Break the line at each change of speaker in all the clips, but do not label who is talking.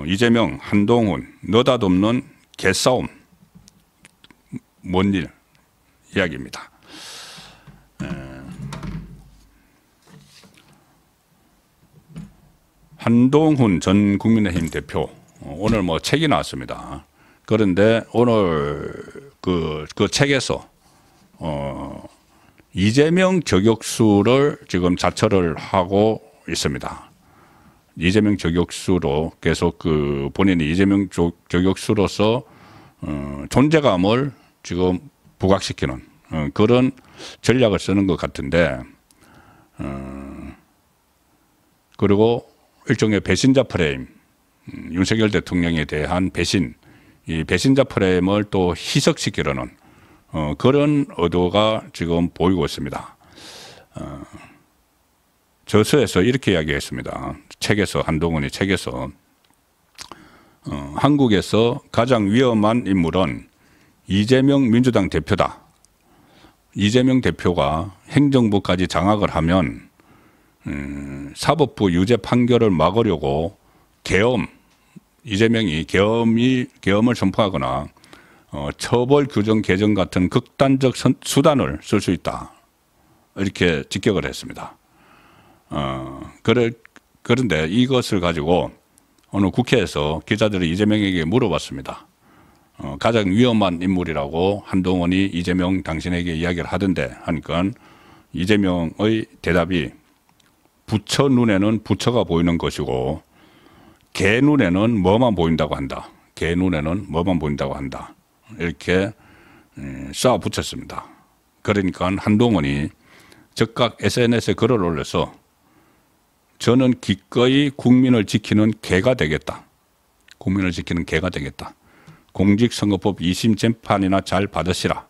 이재명, 한동훈 느닷없는 개싸움 뭔 일 이야기입니다. 한동훈 전 국민의힘 대표 오늘 뭐 책이 나왔습니다. 그런데 오늘 그 책에서 이재명 저격수를 지금 자처를 하고 있습니다. 이재명 저격수로 계속 그 본인이 이재명 저격수로서 존재감을 지금 부각시키는 그런 전략을 쓰는 것 같은데, 그리고 일종의 배신자 프레임, 윤석열 대통령에 대한 배신, 이 배신자 프레임을 또 희석시키려는 그런 의도가 지금 보이고 있습니다. 저서에서 이렇게 이야기했습니다. 책에서, 한동훈이 책에서 한국에서 가장 위험한 인물은 이재명 민주당 대표다. 이재명 대표가 행정부까지 장악을 하면 사법부 유죄 판결을 막으려고 이재명이 계엄을 선포하거나 처벌 규정 개정 같은 극단적 수단을 쓸 수 있다. 이렇게 직격을 했습니다. 그런데 이것을 가지고 오늘 국회에서 기자들이 이재명에게 물어봤습니다. 가장 위험한 인물이라고 한동훈이 이재명 당신에게 이야기를 하던데 하니까 이재명의 대답이 부처 눈에는 부처가 보이는 것이고 개 눈에는 뭐만 보인다고 한다. 개 눈에는 뭐만 보인다고 한다. 이렇게 쏘아 붙였습니다. 그러니까 한동훈이 즉각 SNS에 글을 올려서 저는 기꺼이 국민을 지키는 개가 되겠다. 국민을 지키는 개가 되겠다. 공직선거법 2심 재판이나 잘 받으시라.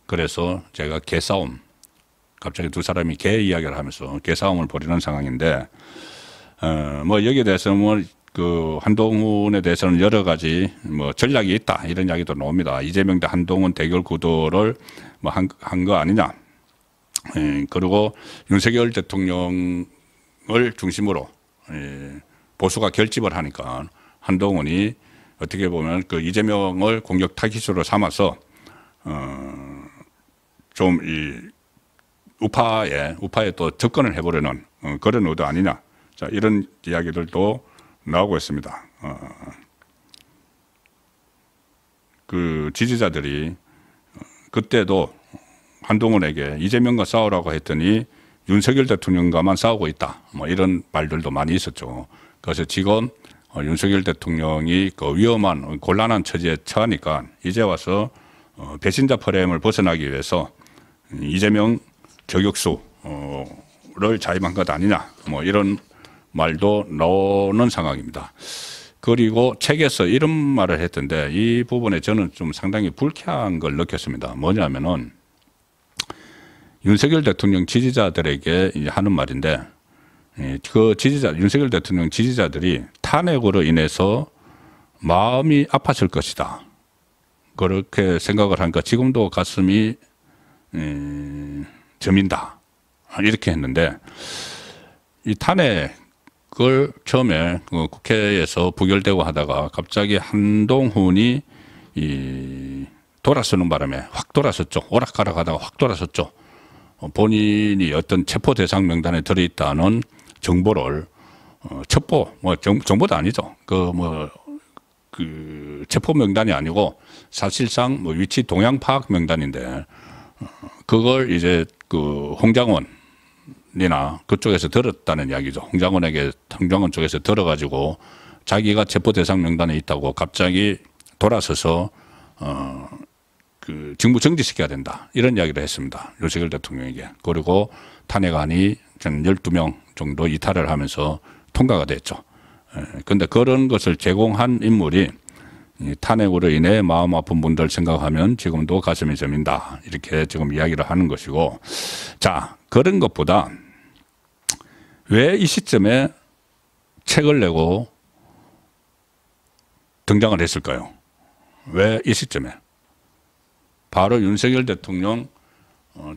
그래서 제가 개싸움, 갑자기 두 사람이 개 이야기를 하면서 개싸움을 벌이는 상황인데, 뭐 여기에 대해서는 뭐 그 한동훈에 대해서는 여러 가지 뭐 전략이 있다 이런 이야기도 나옵니다. 이재명 대 한동훈 대결 구도를 뭐 한 거 아니냐. 그리고 윤석열 대통령을 중심으로 보수가 결집을 하니까 한동훈이 어떻게 보면 그 이재명을 공격 타깃으로 삼아서 좀 이 우파에 또 접근을 해보려는 그런 의도 아니냐. 자, 이런 이야기들도 나오고 있습니다. 그 지지자들이 그때도 한동훈에게 이재명과 싸우라고 했더니 윤석열 대통령과만 싸우고 있다. 뭐 이런 말들도 많이 있었죠. 그래서 지금 윤석열 대통령이 그 위험한 곤란한 처지에 처하니까 이제 와서 배신자 프레임을 벗어나기 위해서 이재명 저격수를 자임한 것 아니냐. 뭐 이런 말도 나오는 상황입니다. 그리고 책에서 이런 말을 했던데 이 부분에 저는 좀 상당히 불쾌한 걸 느꼈습니다. 뭐냐면은 윤석열 대통령 지지자들에게 하는 말인데 그 윤석열 대통령 지지자들이 탄핵으로 인해서 마음이 아팠을 것이다. 그렇게 생각을 하니까 지금도 가슴이 저민다. 이렇게 했는데 이 탄핵을 처음에 국회에서 부결되고 하다가 갑자기 한동훈이 돌아서는 바람에 확 돌아섰죠. 오락가락 하다가 확 돌아섰죠. 본인이 어떤 체포 대상 명단에 들어있다는 정보를 첩보, 뭐 정보도 아니죠. 그 체포 명단이 아니고 사실상 뭐 위치 동향 파악 명단인데 그걸 이제 그 홍장원이나 그쪽에서 들었다는 이야기죠. 홍장원 쪽에서 들어가지고 자기가 체포 대상 명단에 있다고 갑자기 돌아서서 그 직무 정지시켜야 된다. 이런 이야기를 했습니다. 윤석열 대통령에게. 그리고 탄핵안이 전 12명 정도 이탈을 하면서 통과가 됐죠. 그런데 그런 것을 제공한 인물이 탄핵으로 인해 마음 아픈 분들 생각하면 지금도 가슴이 저민다. 이렇게 지금 이야기를 하는 것이고, 자, 그런 것보다 왜 이 시점에 책을 내고 등장을 했을까요? 왜 이 시점에? 바로 윤석열 대통령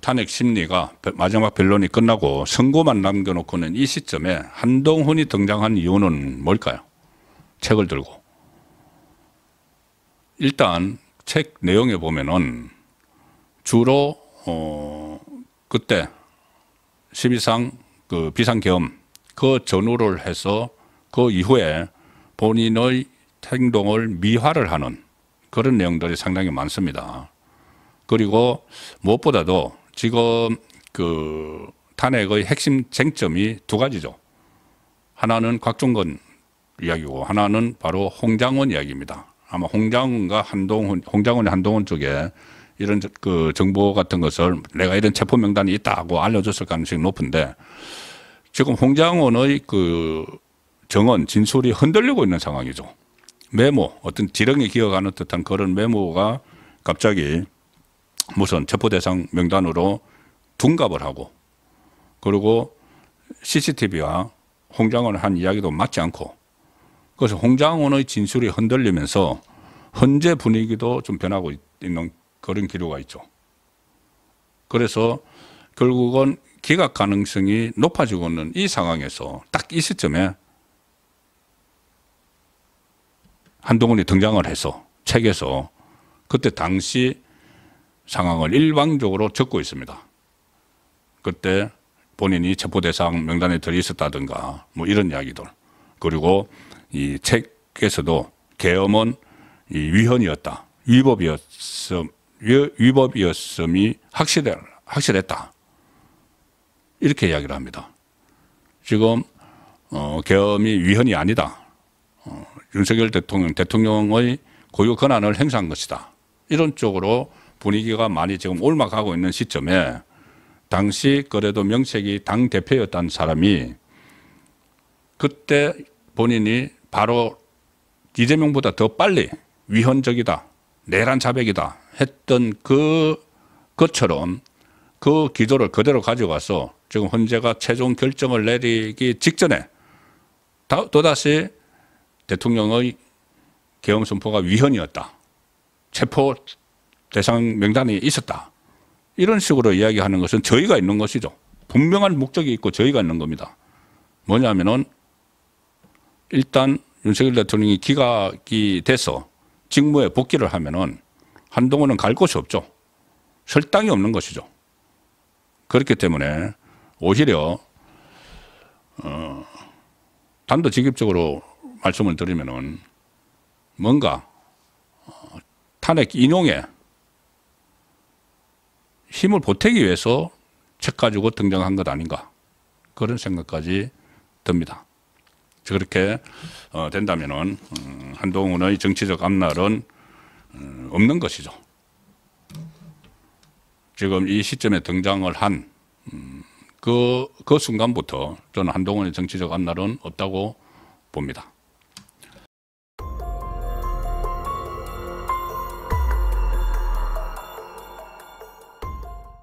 탄핵 심리가 마지막 변론이 끝나고 선고만 남겨놓고는 이 시점에 한동훈이 등장한 이유는 뭘까요? 책을 들고. 일단 책 내용에 보면은 주로 그때 12상 그 비상계엄 그 전후를 해서 그 이후에 본인의 행동을 미화를 하는 그런 내용들이 상당히 많습니다. 그리고 무엇보다도 지금 그 탄핵의 핵심 쟁점이 두 가지죠. 하나는 곽종건 이야기고 하나는 바로 홍장원 이야기입니다. 아마 홍장원이 한동훈 쪽에 이런 그 정보 같은 것을 내가 이런 체포 명단이 있다고 알려줬을 가능성이 높은데 지금 홍장원의 그 정언, 진술이 흔들리고 있는 상황이죠. 메모, 어떤 지렁이 기어가는 듯한 그런 메모가 갑자기 무슨 체포대상 명단으로 둔갑을 하고 그리고 CCTV와 홍장원의 한 이야기도 맞지 않고 그래서 홍장원의 진술이 흔들리면서 헌재 분위기도 좀 변하고 있는 그런 기류가 있죠. 그래서 결국은 기각 가능성이 높아지고 있는 이 상황에서 딱 이 시점에 한동훈이 등장을 해서 책에서 그때 당시 상황을 일방적으로 적고 있습니다. 그때 본인이 체포대상 명단에 들어있었다든가 뭐 이런 이야기들. 그리고 이 책에서도 계엄은 이 위헌이었다. 위법이었음이 확실했다. 이렇게 이야기를 합니다. 지금 계엄이 위헌이 아니다. 윤석열 대통령의 고유 권한을 행사한 것이다. 이런 쪽으로 분위기가 많이 지금 올라가고 있는 시점에 당시 그래도 명색이 당대표였던 사람이 그때 본인이 바로 이재명보다 더 빨리 위헌적이다, 내란 자백이다 했던 그것처럼 그 기조를 그대로 가져가서 지금 헌재가 최종 결정을 내리기 직전에 또다시 대통령의 계엄 선포가 위헌이었다. 체포 대상 명단이 있었다. 이런 식으로 이야기하는 것은 저희가 있는 것이죠. 분명한 목적이 있고 저희가 있는 겁니다. 뭐냐면은 일단 윤석열 대통령이 기각이 돼서 직무에 복귀를 하면은 한동훈은 갈 곳이 없죠. 설 땅이 없는 것이죠. 그렇기 때문에 오히려 단도직입적으로 말씀을 드리면은 뭔가 탄핵 인용에 힘을 보태기 위해서 책 가지고 등장한 것 아닌가 그런 생각까지 듭니다. 그렇게 된다면은 한동훈의 정치적 앞날은 없는 것이죠. 지금 이 시점에 등장을 한 그 순간부터 저는 한동훈의 정치적 앞날은 없다고 봅니다.